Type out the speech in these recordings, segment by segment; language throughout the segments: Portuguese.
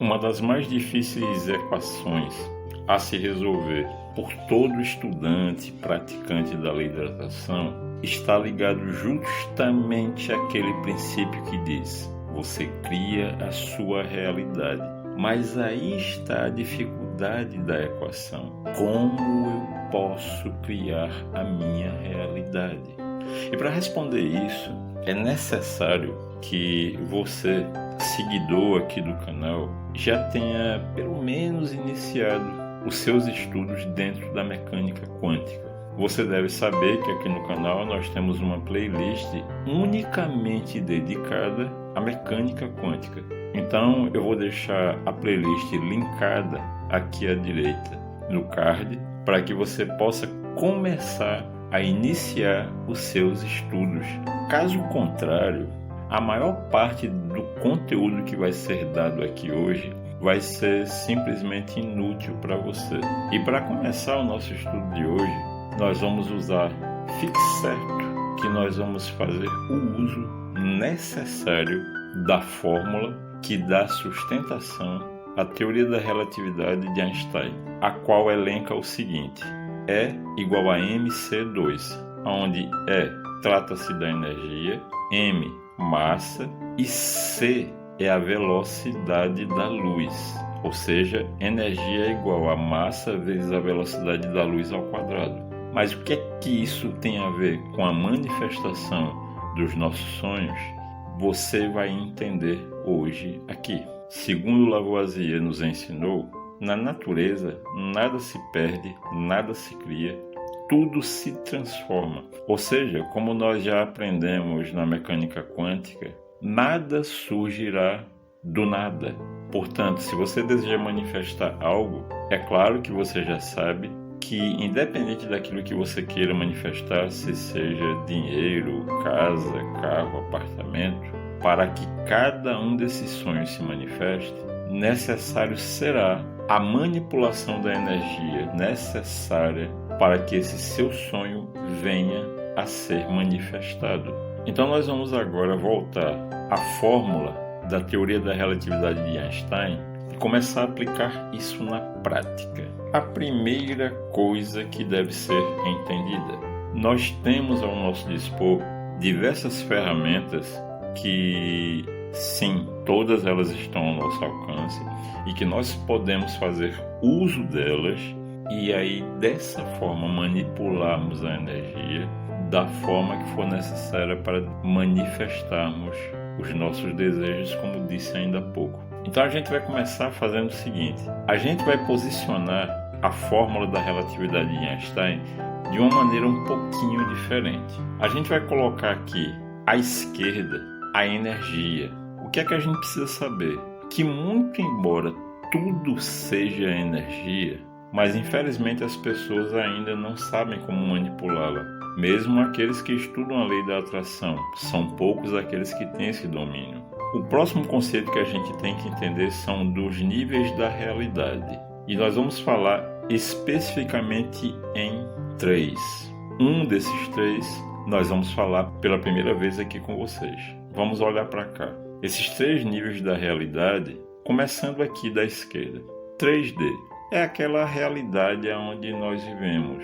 Uma das mais difíceis equações a se resolver por todo estudante praticante da lei da atração está ligado justamente àquele princípio que diz: você cria a sua realidade. Mas aí está a dificuldade da equação. Como eu posso criar a minha realidade? E para responder isso, é necessário que você, seguidor aqui do canal, já tenha pelo menos iniciado os seus estudos dentro da mecânica quântica. Você deve saber que aqui no canal nós temos uma playlist unicamente dedicada à mecânica quântica. Então eu vou deixar a playlist linkada aqui à direita no card para que você possa começar a iniciar os seus estudos. Caso contrário, a maior parte do conteúdo que vai ser dado aqui hoje vai ser simplesmente inútil para você. E para começar o nosso estudo de hoje, nós vamos usar, fique certo que nós vamos fazer o uso necessário da fórmula que dá sustentação à teoria da relatividade de Einstein, a qual elenca o seguinte: E igual a mc2, onde E trata-se da energia, m massa e c é a velocidade da luz, ou seja, energia é igual a massa vezes a velocidade da luz ao quadrado. Mas o que é que isso tem a ver com a manifestação dos nossos sonhos? Você vai entender hoje aqui. Segundo Lavoisier nos ensinou, na natureza nada se perde, nada se cria, tudo se transforma. Ou seja, como nós já aprendemos na mecânica quântica, nada surgirá do nada. Portanto, se você deseja manifestar algo, é claro que você já sabe que, independente daquilo que você queira manifestar, se seja dinheiro, casa, carro, apartamento, para que cada um desses sonhos se manifeste, necessário será a manipulação da energia necessária para que esse seu sonho venha a ser manifestado. Então nós vamos agora voltar à fórmula da teoria da relatividade de Einstein e começar a aplicar isso na prática. A primeira coisa que deve ser entendida: nós temos ao nosso dispor diversas ferramentas que, sim, todas elas estão ao nosso alcance e que nós podemos fazer uso delas e aí dessa forma manipularmos a energia da forma que for necessária para manifestarmos os nossos desejos, como disse ainda há pouco. Então a gente vai começar fazendo o seguinte: a gente vai posicionar a fórmula da relatividade de Einstein de uma maneira um pouquinho diferente. A gente vai colocar aqui à esquerda a energia. O que é que a gente precisa saber? Que muito embora tudo seja energia, mas infelizmente as pessoas ainda não sabem como manipulá-la. Mesmo aqueles que estudam a lei da atração, são poucos aqueles que têm esse domínio. O próximo conceito que a gente tem que entender são dos níveis da realidade. E nós vamos falar especificamente em 3. Um desses 3 nós vamos falar pela primeira vez aqui com vocês. Vamos olhar para cá. Esses 3 níveis da realidade, começando aqui da esquerda. 3D é aquela realidade onde nós vivemos.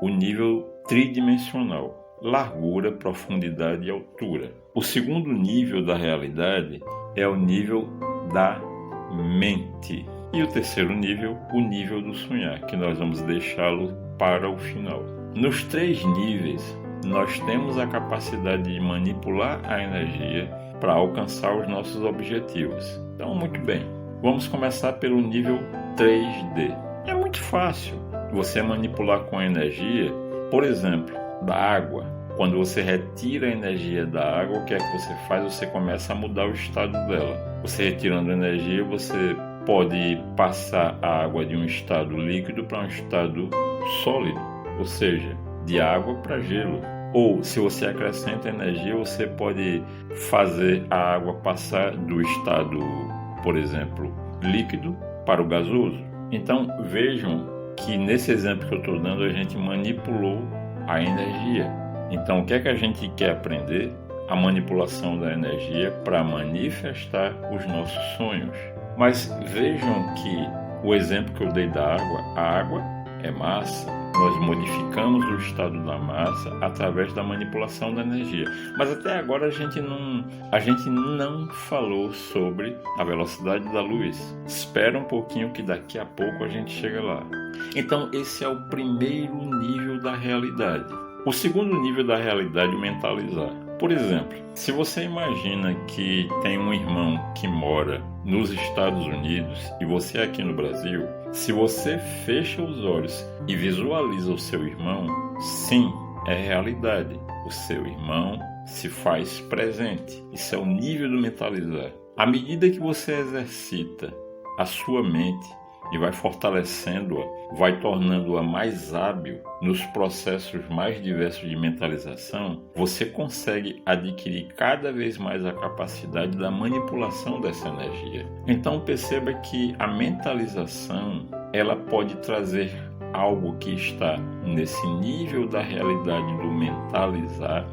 O nível tridimensional: largura, profundidade e altura. O segundo nível da realidade é o nível da mente. E o terceiro nível, o nível do sonhar, que nós vamos deixá-lo para o final. Nos 3 níveis, nós temos a capacidade de manipular a energia para alcançar os nossos objetivos. Então, muito bem, vamos começar pelo nível 3D. É muito fácil você manipular com a energia, por exemplo, da água. Quando você retira a energia da água, o que é que você faz? Você começa a mudar o estado dela. Você retirando a energia, você pode passar a água de um estado líquido para um estado sólido, ou seja, de água para gelo. Ou, se você acrescenta energia, você pode fazer a água passar do estado, por exemplo, líquido para o gasoso. Então, vejam que nesse exemplo que eu estou dando, a gente manipulou a energia. Então, o que é que a gente quer aprender? A manipulação da energia para manifestar os nossos sonhos. Mas vejam que o exemplo que eu dei da água, a água é massa, nós modificamos o estado da massa através da manipulação da energia. Mas até agora a gente não falou sobre a velocidade da luz. Espera um pouquinho que daqui a pouco a gente chega lá. Então esse é o primeiro nível da realidade. O segundo nível da realidade é o mentalizar. Por exemplo, se você imagina que tem um irmão que mora nos Estados Unidos e você aqui no Brasil, se você fecha os olhos e visualiza o seu irmão, sim, é realidade. O seu irmão se faz presente. Isso é o nível do mentalizar. À medida que você exercita a sua mente e vai fortalecendo-a, vai tornando-a mais hábil nos processos mais diversos de mentalização, você consegue adquirir cada vez mais a capacidade da manipulação dessa energia. Então perceba que a mentalização, ela pode trazer algo que está nesse nível da realidade do mentalizar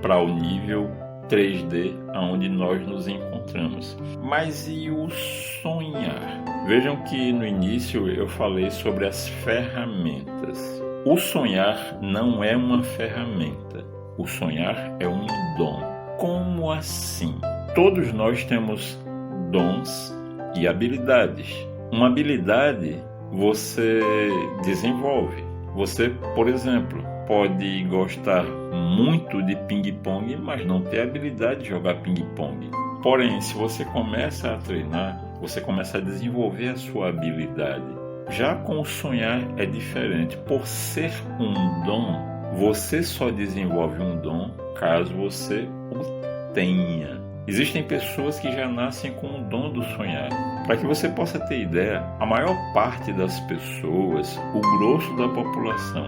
para o nível 3D, onde nós nos encontramos. Mas e o sonhar? Vejam que no início eu falei sobre as ferramentas. O sonhar não é uma ferramenta. O sonhar é um dom. Como assim? Todos nós temos dons e habilidades. Uma habilidade você desenvolve. Você, por exemplo, pode gostar muito de ping-pong, mas não ter habilidade de jogar ping-pong. Porém, se você começa a treinar, você começa a desenvolver a sua habilidade. Já com o sonhar é diferente. Por ser um dom, você só desenvolve um dom caso você o tenha. Existem pessoas que já nascem com o dom do sonhar. Para que você possa ter ideia, a maior parte das pessoas, o grosso da população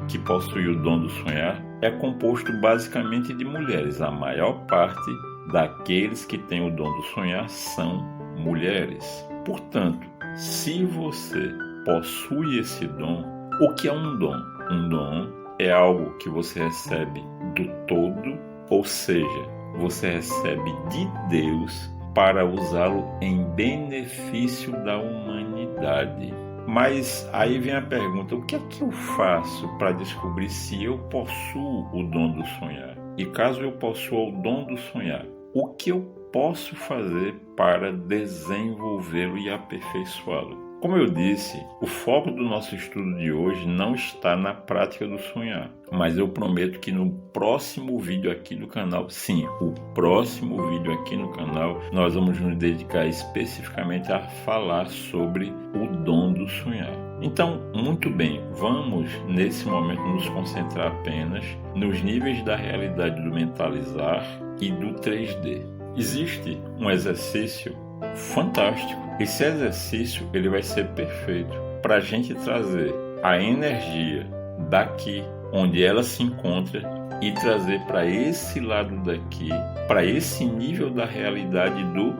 que possui o dom do sonhar, é composto basicamente de mulheres. A maior parte daqueles que têm o dom do sonhar são mulheres. Portanto, se você possui esse dom, o que é um dom? Um dom é algo que você recebe do todo, ou seja, você recebe de Deus para usá-lo em benefício da humanidade. Mas aí vem a pergunta, o que é que eu faço para descobrir se eu possuo o dom do sonhar? E caso eu possua o dom do sonhar, o que eu posso fazer para desenvolvê-lo e aperfeiçoá-lo? Como eu disse, o foco do nosso estudo de hoje não está na prática do sonhar, mas eu prometo que no próximo vídeo aqui do canal, sim, o próximo vídeo aqui no canal, nós vamos nos dedicar especificamente a falar sobre o dom do sonhar. Então, muito bem, vamos nesse momento nos concentrar apenas nos níveis da realidade do mentalizar e do 3D. Existe um exercício fantástico. Esse exercício ele vai ser perfeito para a gente trazer a energia daqui onde ela se encontra e trazer para esse lado daqui, para esse nível da realidade do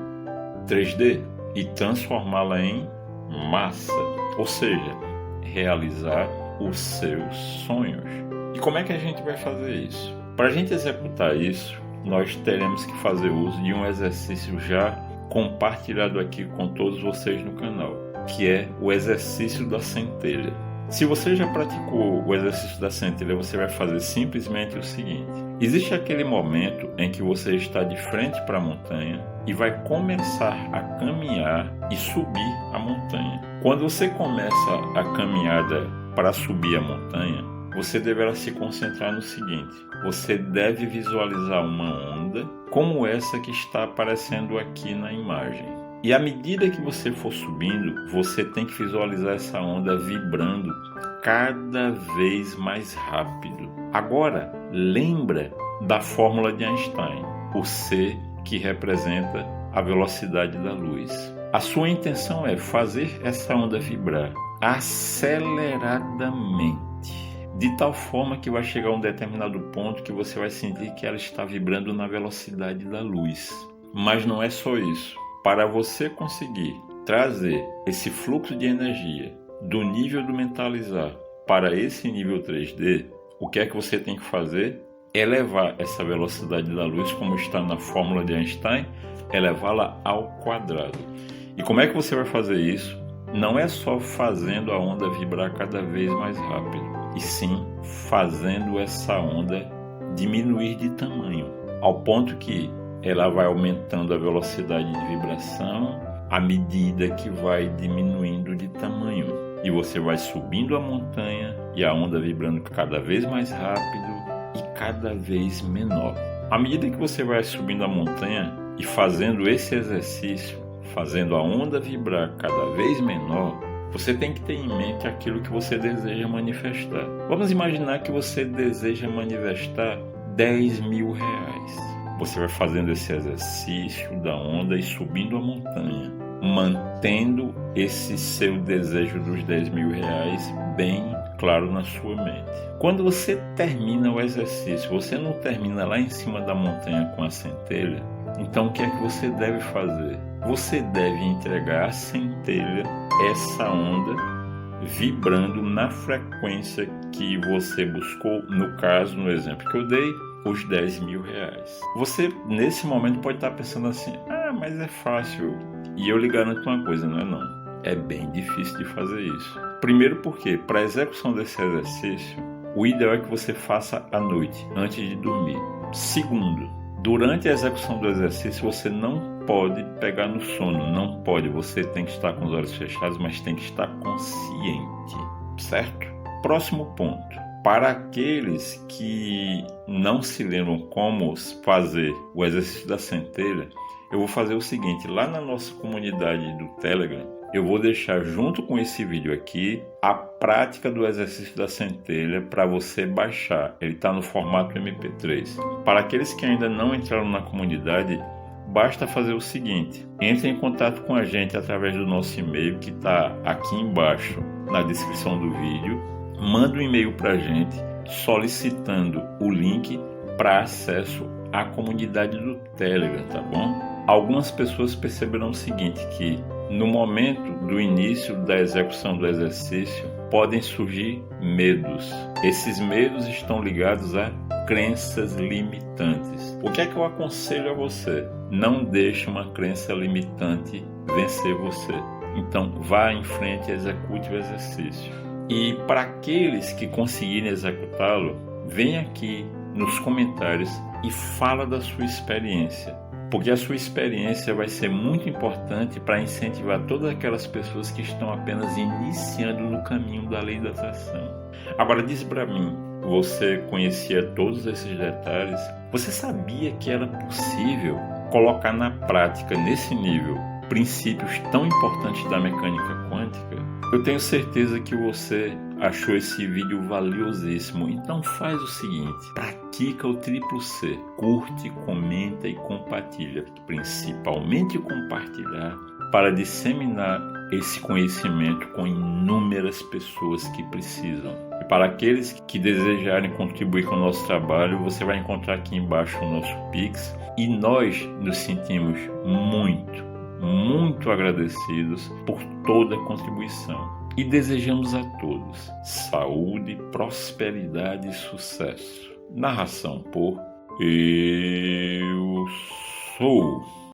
3D e transformá-la em massa, ou seja, realizar os seus sonhos. E como é que a gente vai fazer isso? Para a gente executar isso, nós teremos que fazer uso de um exercício já compartilhado aqui com todos vocês no canal, que é o exercício da centelha. Se você já praticou o exercício da centelha, você vai fazer simplesmente o seguinte: existe aquele momento em que você está de frente para a montanha e vai começar a caminhar e subir a montanha. Quando você começa a caminhada para subir a montanha, você deverá se concentrar no seguinte: você deve visualizar uma onda como essa que está aparecendo aqui na imagem. E à medida que você for subindo, você tem que visualizar essa onda vibrando cada vez mais rápido. Agora, lembra da fórmula de Einstein, o C que representa a velocidade da luz. A sua intenção é fazer essa onda vibrar aceleradamente, de tal forma que vai chegar a um determinado ponto que você vai sentir que ela está vibrando na velocidade da luz. Mas não é só isso. Para você conseguir trazer esse fluxo de energia do nível do mentalizar para esse nível 3D, o que é que você tem que fazer? Elevar essa velocidade da luz, como está na fórmula de Einstein, elevá-la ao quadrado. E como é que você vai fazer isso? Não é só fazendo a onda vibrar cada vez mais rápido, e sim fazendo essa onda diminuir de tamanho, ao ponto que ela vai aumentando a velocidade de vibração à medida que vai diminuindo de tamanho. E você vai subindo a montanha e a onda vibrando cada vez mais rápido e cada vez menor. À medida que você vai subindo a montanha e fazendo esse exercício, fazendo a onda vibrar cada vez menor, você tem que ter em mente aquilo que você deseja manifestar. Vamos imaginar que você deseja manifestar 10 mil reais. Você vai fazendo esse exercício da onda e subindo a montanha, mantendo esse seu desejo dos 10 mil reais bem claro na sua mente. Quando você termina o exercício, você não termina lá em cima da montanha com a centelha, então o que é que você deve fazer? Você deve entregar à centelha essa onda vibrando na frequência que você buscou, no caso, no exemplo que eu dei, os 10 mil reais. Você, nesse momento, pode estar pensando assim, mas é fácil. E eu lhe garanto uma coisa, não é não. É bem difícil de fazer isso. Primeiro porque, para a execução desse exercício, o ideal é que você faça à noite, antes de dormir. Segundo, durante a execução do exercício, você não pode pegar no sono. Não pode. Você tem que estar com os olhos fechados, mas tem que estar consciente. Certo? Próximo ponto. Para aqueles que não se lembram como fazer o exercício da centelha, eu vou fazer o seguinte, lá na nossa comunidade do Telegram, eu vou deixar junto com esse vídeo aqui a prática do exercício da centelha para você baixar. Ele está no formato MP3. Para aqueles que ainda não entraram na comunidade, basta fazer o seguinte, entre em contato com a gente através do nosso e-mail que está aqui embaixo na descrição do vídeo. Manda um e-mail para a gente solicitando o link para acesso à comunidade do Telegram, tá bom? Algumas pessoas perceberão o seguinte, que no momento do início da execução do exercício podem surgir medos. Esses medos estão ligados a crenças limitantes. O que é que eu aconselho a você? Não deixe uma crença limitante vencer você. Então vá em frente e execute o exercício. E para aqueles que conseguirem executá-lo, vem aqui nos comentários e fala da sua experiência. Porque a sua experiência vai ser muito importante para incentivar todas aquelas pessoas que estão apenas iniciando no caminho da lei da atração. Agora diz para mim, você conhecia todos esses detalhes? Você sabia que era possível colocar na prática, nesse nível, princípios tão importantes da mecânica quântica? Eu tenho certeza que você achou esse vídeo valiosíssimo. Então faz o seguinte, pratica o triplo C. Curte, comenta e compartilha. Principalmente compartilhar para disseminar esse conhecimento com inúmeras pessoas que precisam. E para aqueles que desejarem contribuir com o nosso trabalho, você vai encontrar aqui embaixo o nosso Pix. E nós nos sentimos muito agradecidos por toda a contribuição e desejamos a todos saúde, prosperidade e sucesso. Narração por Eu Sou.